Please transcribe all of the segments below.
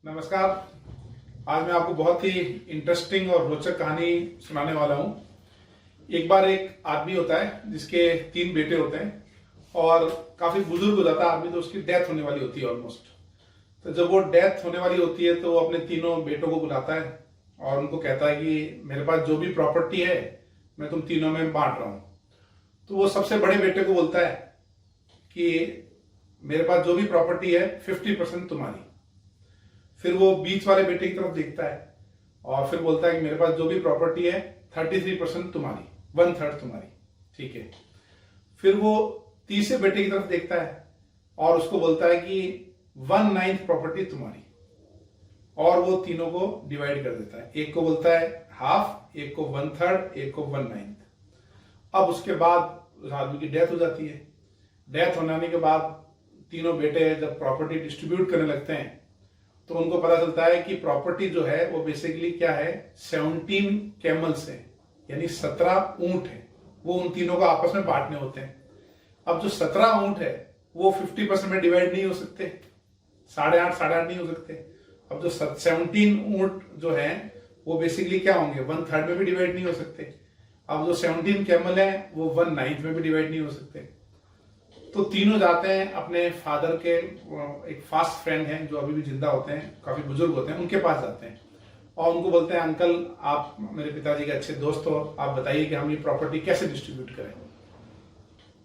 नमस्कार। आज मैं आपको बहुत ही इंटरेस्टिंग और रोचक कहानी सुनाने वाला हूं। एक बार एक आदमी होता है जिसके 3 बेटे होते हैं और काफी बुजुर्ग हो जाता है आदमी, तो उसकी डेथ होने वाली होती है ऑलमोस्ट। तो जब वो डेथ होने वाली होती है तो वो अपने तीनों बेटों को बुलाता है और उनको कहता है कि मेरे पास जो भी प्रॉपर्टी है मैं तुम तीनों में बांट रहा हूं। तो वो सबसे बड़े बेटे को बोलता है कि मेरे पास जो भी प्रॉपर्टी है 50% तुम्हारी। फिर वो बीच वाले बेटे की तरफ देखता है और फिर बोलता है कि मेरे पास जो भी प्रॉपर्टी है 33% तुम्हारी, 1/3 तुम्हारी। ठीक है। फिर वो तीसरे बेटे की तरफ देखता है और उसको बोलता है कि 1/9 प्रॉपर्टी तुम्हारी, और वो तीनों को डिवाइड कर देता है। एक को बोलता है हाफ, एक को 1/3, एक को 1/9। अब उसके बाद उस आदमी की डेथ हो जाती है। डेथ होने के बाद तीनों बेटे जब प्रॉपर्टी डिस्ट्रीब्यूट करने लगते हैं तो उनको पता चलता है कि प्रॉपर्टी जो है वो बेसिकली क्या है, 17 कैमल्स है, यानी 17 ऊंट है। वो उन तीनों को आपस में बांटने होते हैं। अब जो 17 ऊंट है वो 50% में डिवाइड नहीं हो सकते, 8.5 नहीं हो सकते। अब जो 17 ऊंट जो है वो बेसिकली क्या होंगे, 1/3 में भी डिवाइड नहीं हो सकते। अब जो 17 कैमल है वो 1/9 में भी डिवाइड नहीं हो सकते। तो तीनों जाते हैं अपने फादर के, एक फास्ट फ्रेंड हैं जो अभी भी जिंदा होते हैं, काफी बुजुर्ग होते हैं, उनके पास जाते हैं और उनको बोलते हैं अंकल आप मेरे पिताजी के अच्छे दोस्त हो, आप बताइए कि हम ये प्रॉपर्टी कैसे डिस्ट्रीब्यूट करें।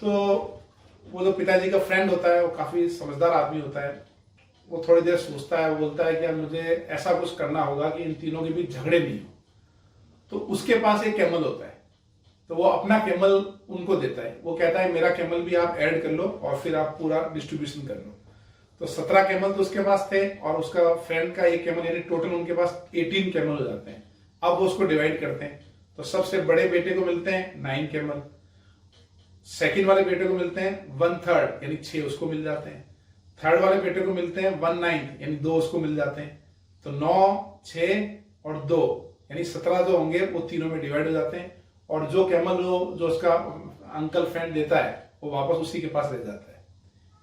तो वो जो पिताजी का फ्रेंड होता है वो काफी समझदार आदमी होता है। वो थोड़ी देर सोचता है, वो बोलता है कि यार मुझे ऐसा कुछ करना होगा कि इन तीनों के बीच झगड़े नहीं हो। तो उसके पास एक कैमल होता है, तो वो अपना कैमल उनको देता है। वो कहता है मेरा कैमल भी आप ऐड कर लो और फिर आप पूरा डिस्ट्रीब्यूशन कर लो। तो 17 कैमल तो उसके पास थे और उसका फ्रेंड का एक कैमल, यानी टोटल उनके पास 18 कैमल हो जाते हैं। अब वो उसको डिवाइड करते हैं। तो सबसे बड़े बेटे को मिलते हैं 9 कैमल, सेकंड वाले बेटे को मिलते हैं 1/3 यानी 6 उसको मिल जाते हैं। थर्ड वाले बेटे को मिलते हैं 1/9 यानी 2 उसको मिल जाते हैं। तो 9, 6 और 2 यानी 17 जो होंगे वो तीनों में डिवाइड हो जाते हैं और जो कैमल जो उसका अंकल फ्रेंड देता है वो वापस उसी के पास रह जाता है।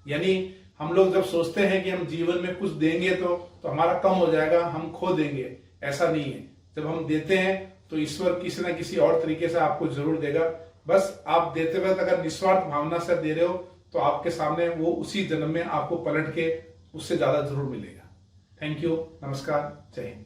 यानी हम लोग जब सोचते हैं कि हम जीवन में कुछ देंगे तो हमारा कम हो जाएगा, हम खो देंगे, ऐसा नहीं है। जब हम देते हैं तो ईश्वर किसी ना किसी और तरीके से आपको जरूर देगा। बस आप देते वक्त अगर निस्वार्थ भावना से दे रहे हो तो आपके सामने वो उसी जन्म में आपको पलट के उससे ज्यादा जरूर मिलेगा। थैंक यू, नमस्कार, जय हिंद।